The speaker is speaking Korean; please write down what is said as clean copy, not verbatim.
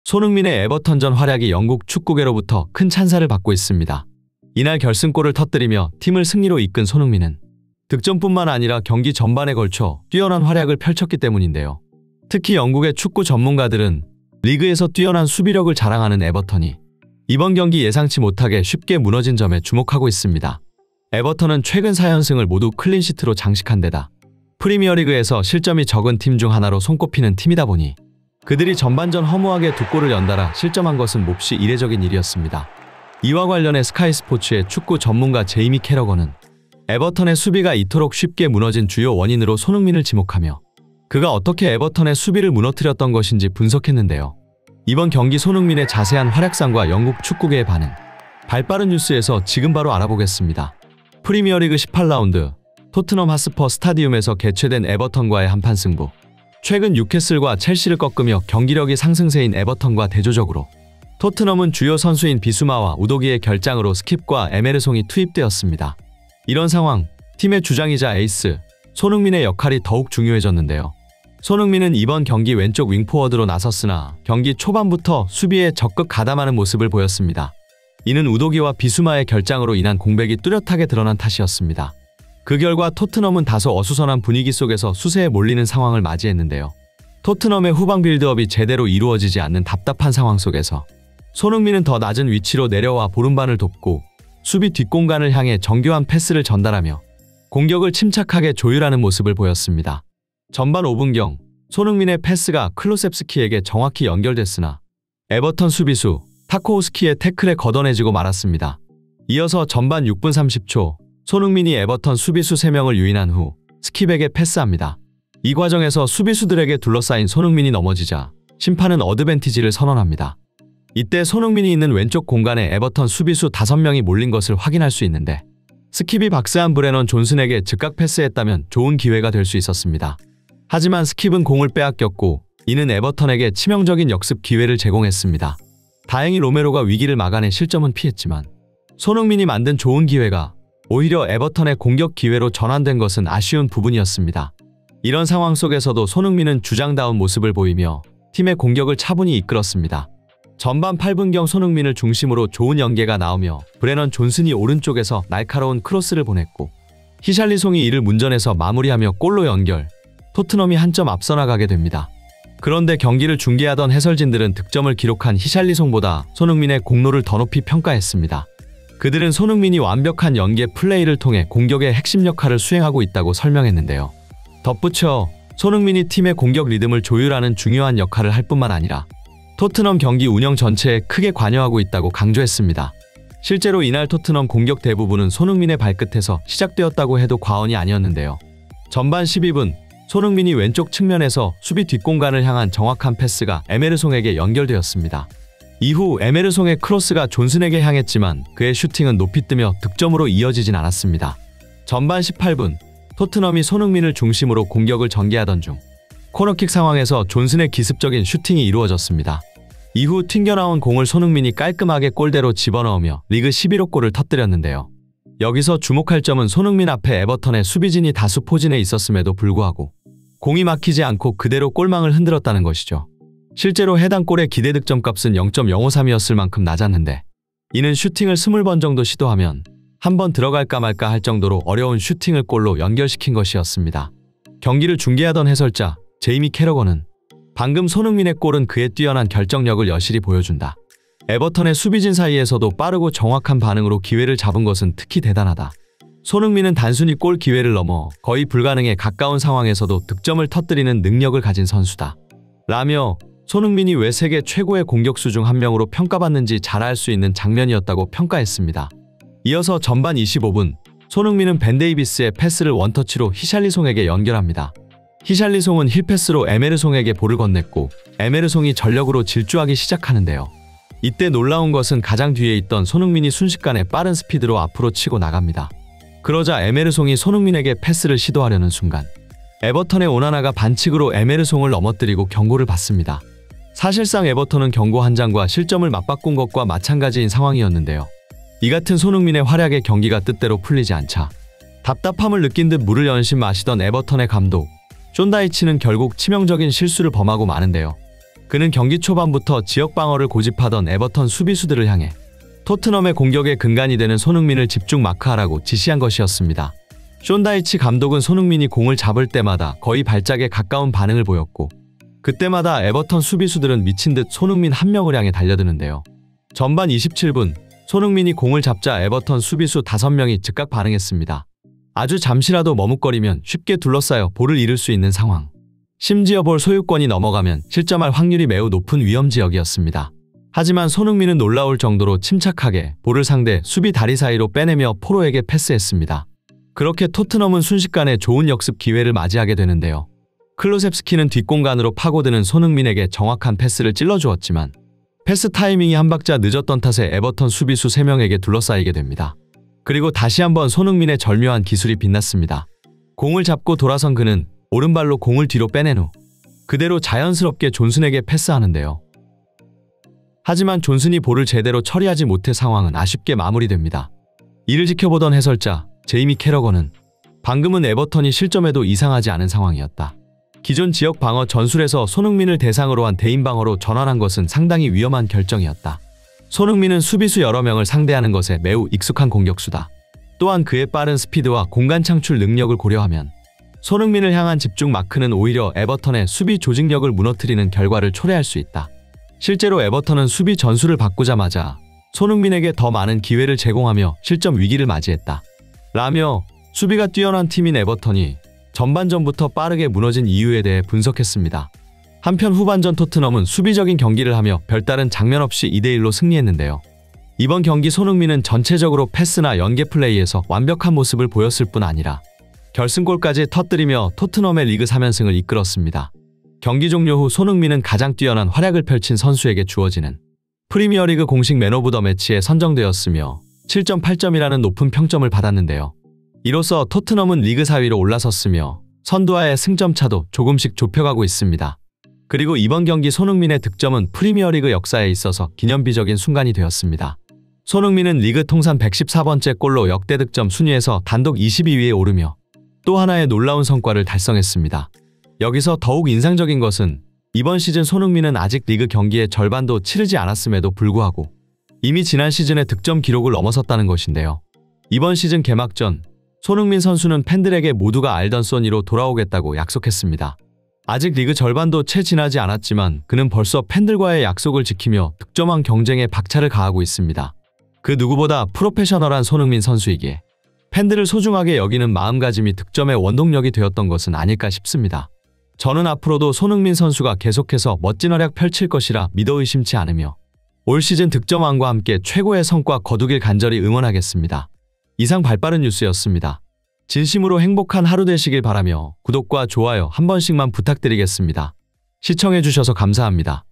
손흥민의 에버턴전 활약이 영국 축구계로부터 큰 찬사를 받고 있습니다. 이날 결승골을 터뜨리며 팀을 승리로 이끈 손흥민은 득점뿐만 아니라 경기 전반에 걸쳐 뛰어난 활약을 펼쳤기 때문인데요. 특히 영국의 축구 전문가들은 리그에서 뛰어난 수비력을 자랑하는 에버턴이 이번 경기 예상치 못하게 쉽게 무너진 점에 주목하고 있습니다. 에버턴은 최근 4연승을 모두 클린시트로 장식한 데다 프리미어리그에서 실점이 적은 팀 중 하나로 손꼽히는 팀이다 보니 그들이 전반전 허무하게 2골을 연달아 실점한 것은 몹시 이례적인 일이었습니다. 이와 관련해 스카이 스포츠의 축구 전문가 제이미 캐러건은 에버턴의 수비가 이토록 쉽게 무너진 주요 원인으로 손흥민을 지목하며 그가 어떻게 에버턴의 수비를 무너뜨렸던 것인지 분석했는데요. 이번 경기 손흥민의 자세한 활약상과 영국 축구계의 반응, 발빠른 뉴스에서 지금 바로 알아보겠습니다. 프리미어리그 18라운드 토트넘 핫스퍼 스타디움에서 개최된 에버턴과의 한판 승부. 최근 뉴캐슬과 첼시를 꺾으며 경기력이 상승세인 에버턴과 대조적으로 토트넘은 주요 선수인 비수마와 우도기의 결장으로 스킵과 에메르송이 투입되었습니다. 이런 상황, 팀의 주장이자 에이스 손흥민의 역할이 더욱 중요해졌는데요. 손흥민은 이번 경기 왼쪽 윙포워드로 나섰으나 경기 초반부터 수비에 적극 가담하는 모습을 보였습니다. 이는 우도기와 비수마의 결장으로 인한 공백이 뚜렷하게 드러난 탓이었습니다. 그 결과 토트넘은 다소 어수선한 분위기 속에서 수세에 몰리는 상황을 맞이했는데요. 토트넘의 후방 빌드업이 제대로 이루어지지 않는 답답한 상황 속에서 손흥민은 더 낮은 위치로 내려와 보름반을 돕고 수비 뒷공간을 향해 정교한 패스를 전달하며 공격을 침착하게 조율하는 모습을 보였습니다. 전반 5분경 손흥민의 패스가 클로셉스키에게 정확히 연결됐으나 에버턴 수비수 타코우스키의 태클에 걷어내지고 말았습니다. 이어서 전반 6분 30초 손흥민이 에버턴 수비수 3명을 유인한 후 스킵에게 패스합니다. 이 과정에서 수비수들에게 둘러싸인 손흥민이 넘어지자 심판은 어드밴티지를 선언합니다. 이때 손흥민이 있는 왼쪽 공간에 에버턴 수비수 5명이 몰린 것을 확인할 수 있는데 스킵이 박스한 브레넌 존슨에게 즉각 패스했다면 좋은 기회가 될 수 있었습니다. 하지만 스킵은 공을 빼앗겼고 이는 에버턴에게 치명적인 역습 기회를 제공했습니다. 다행히 로메로가 위기를 막아내 실점은 피했지만 손흥민이 만든 좋은 기회가 오히려 에버턴의 공격 기회로 전환된 것은 아쉬운 부분이었습니다. 이런 상황 속에서도 손흥민은 주장다운 모습을 보이며 팀의 공격을 차분히 이끌었습니다. 전반 8분경 손흥민을 중심으로 좋은 연계가 나오며 브레넌 존슨이 오른쪽에서 날카로운 크로스를 보냈고 히샬리송이 이를 문전에서 마무리하며 골로 연결, 토트넘이 한 점 앞서 나가게 됩니다. 그런데 경기를 중계하던 해설진들은 득점을 기록한 히샬리송보다 손흥민의 공로를 더 높이 평가했습니다. 그들은 손흥민이 완벽한 연계 플레이를 통해 공격의 핵심 역할을 수행하고 있다고 설명했는데요. 덧붙여 손흥민이 팀의 공격 리듬을 조율하는 중요한 역할을 할 뿐만 아니라 토트넘 경기 운영 전체에 크게 관여하고 있다고 강조했습니다. 실제로 이날 토트넘 공격 대부분은 손흥민의 발끝에서 시작되었다고 해도 과언이 아니었는데요. 전반 12분 손흥민이 왼쪽 측면에서 수비 뒷공간을 향한 정확한 패스가 에메르송에게 연결되었습니다. 이후 에메르송의 크로스가 존슨에게 향했지만 그의 슈팅은 높이 뜨며 득점으로 이어지진 않았습니다. 전반 18분 토트넘이 손흥민을 중심으로 공격을 전개하던 중 코너킥 상황에서 존슨의 기습적인 슈팅이 이루어졌습니다. 이후 튕겨나온 공을 손흥민이 깔끔하게 골대로 집어넣으며 리그 11호 골을 터뜨렸는데요. 여기서 주목할 점은 손흥민 앞에 에버턴의 수비진이 다수 포진해 있었음에도 불구하고 공이 막히지 않고 그대로 골망을 흔들었다는 것이죠. 실제로 해당 골의 기대 득점값은 0.053이었을 만큼 낮았는데 이는 슈팅을 20번 정도 시도하면 한 번 들어갈까 말까 할 정도로 어려운 슈팅을 골로 연결시킨 것이었습니다. 경기를 중계하던 해설자 제이미 캐러건은 방금 손흥민의 골은 그의 뛰어난 결정력을 여실히 보여준다. 에버턴의 수비진 사이에서도 빠르고 정확한 반응으로 기회를 잡은 것은 특히 대단하다. 손흥민은 단순히 골 기회를 넘어 거의 불가능에 가까운 상황에서도 득점을 터뜨리는 능력을 가진 선수다. 라며 손흥민이 왜 세계 최고의 공격수 중 한 명으로 평가받는지 잘 알 수 있는 장면이었다고 평가했습니다. 이어서 전반 25분 손흥민은 벤 데이비스의 패스를 원터치로 히샬리송에게 연결합니다. 히샬리송은 힐패스로 에메르송에게 볼을 건넸고 에메르송이 전력으로 질주하기 시작하는데요. 이때 놀라운 것은 가장 뒤에 있던 손흥민이 순식간에 빠른 스피드로 앞으로 치고 나갑니다. 그러자 에메르송이 손흥민에게 패스를 시도하려는 순간 에버턴의 오나나가 반칙으로 에메르송을 넘어뜨리고 경고를 받습니다. 사실상 에버턴은 경고 한 장과 실점을 맞바꾼 것과 마찬가지인 상황이었는데요. 이 같은 손흥민의 활약에 경기가 뜻대로 풀리지 않자 답답함을 느낀 듯 물을 연신 마시던 에버턴의 감독 존 다이치는 결국 치명적인 실수를 범하고 마는데요. 그는 경기 초반부터 지역 방어를 고집하던 에버턴 수비수들을 향해 토트넘의 공격의 근간이 되는 손흥민을 집중 마크하라고 지시한 것이었습니다. 숀 다이치 감독은 손흥민이 공을 잡을 때마다 거의 발작에 가까운 반응을 보였고 그때마다 에버턴 수비수들은 미친 듯 손흥민 한 명을 향해 달려드는데요. 전반 27분 손흥민이 공을 잡자 에버턴 수비수 5명이 즉각 반응했습니다. 아주 잠시라도 머뭇거리면 쉽게 둘러싸여 볼을 잃을 수 있는 상황. 심지어 볼 소유권이 넘어가면 실점할 확률이 매우 높은 위험지역이었습니다. 하지만 손흥민은 놀라울 정도로 침착하게 볼을 상대 수비 다리 사이로 빼내며 포로에게 패스했습니다. 그렇게 토트넘은 순식간에 좋은 역습 기회를 맞이하게 되는데요. 클로셉스키는 뒷공간으로 파고드는 손흥민에게 정확한 패스를 찔러주었지만 패스 타이밍이 한 박자 늦었던 탓에 에버턴 수비수 3명에게 둘러싸이게 됩니다. 그리고 다시 한번 손흥민의 절묘한 기술이 빛났습니다. 공을 잡고 돌아선 그는 오른발로 공을 뒤로 빼낸 후 그대로 자연스럽게 존슨에게 패스하는데요. 하지만 존슨이 볼을 제대로 처리하지 못해 상황은 아쉽게 마무리됩니다. 이를 지켜보던 해설자 제이미 캐러건은 방금은 에버턴이 실점해도 이상하지 않은 상황이었다. 기존 지역 방어 전술에서 손흥민을 대상으로 한 대인 방어로 전환한 것은 상당히 위험한 결정이었다. 손흥민은 수비수 여러 명을 상대하는 것에 매우 익숙한 공격수다. 또한 그의 빠른 스피드와 공간 창출 능력을 고려하면 손흥민을 향한 집중 마크는 오히려 에버턴의 수비 조직력을 무너뜨리는 결과를 초래할 수 있다. 실제로 에버턴은 수비 전술을 바꾸자마자 손흥민에게 더 많은 기회를 제공하며 실점 위기를 맞이했다. 라며 수비가 뛰어난 팀인 에버턴이 전반전부터 빠르게 무너진 이유에 대해 분석했습니다. 한편 후반전 토트넘은 수비적인 경기를 하며 별다른 장면 없이 2대1로 승리했는데요. 이번 경기 손흥민은 전체적으로 패스나 연계 플레이에서 완벽한 모습을 보였을 뿐 아니라 결승골까지 터뜨리며 토트넘의 리그 3연승을 이끌었습니다. 경기 종료 후 손흥민은 가장 뛰어난 활약을 펼친 선수에게 주어지는 프리미어리그 공식 맨 오브 더 매치에 선정되었으며 7.8점이라는 높은 평점을 받았는데요. 이로써 토트넘은 리그 4위로 올라섰으며 선두와의 승점 차도 조금씩 좁혀가고 있습니다. 그리고 이번 경기 손흥민의 득점은 프리미어리그 역사에 있어서 기념비적인 순간이 되었습니다. 손흥민은 리그 통산 114번째 골로 역대 득점 순위에서 단독 22위에 오르며 또 하나의 놀라운 성과를 달성했습니다. 여기서 더욱 인상적인 것은 이번 시즌 손흥민은 아직 리그 경기의 절반도 치르지 않았음에도 불구하고 이미 지난 시즌의 득점 기록을 넘어섰다는 것인데요. 이번 시즌 개막전 손흥민 선수는 팬들에게 모두가 알던 소니로 돌아오겠다고 약속했습니다. 아직 리그 절반도 채 지나지 않았지만 그는 벌써 팬들과의 약속을 지키며 득점왕 경쟁에 박차를 가하고 있습니다. 그 누구보다 프로페셔널한 손흥민 선수이기에 팬들을 소중하게 여기는 마음가짐이 득점의 원동력이 되었던 것은 아닐까 싶습니다. 저는 앞으로도 손흥민 선수가 계속해서 멋진 활약 펼칠 것이라 믿어 의심치 않으며 올 시즌 득점왕과 함께 최고의 성과 거두길 간절히 응원하겠습니다. 이상 발빠른 뉴스였습니다. 진심으로 행복한 하루 되시길 바라며 구독과 좋아요 한 번씩만 부탁드리겠습니다. 시청해주셔서 감사합니다.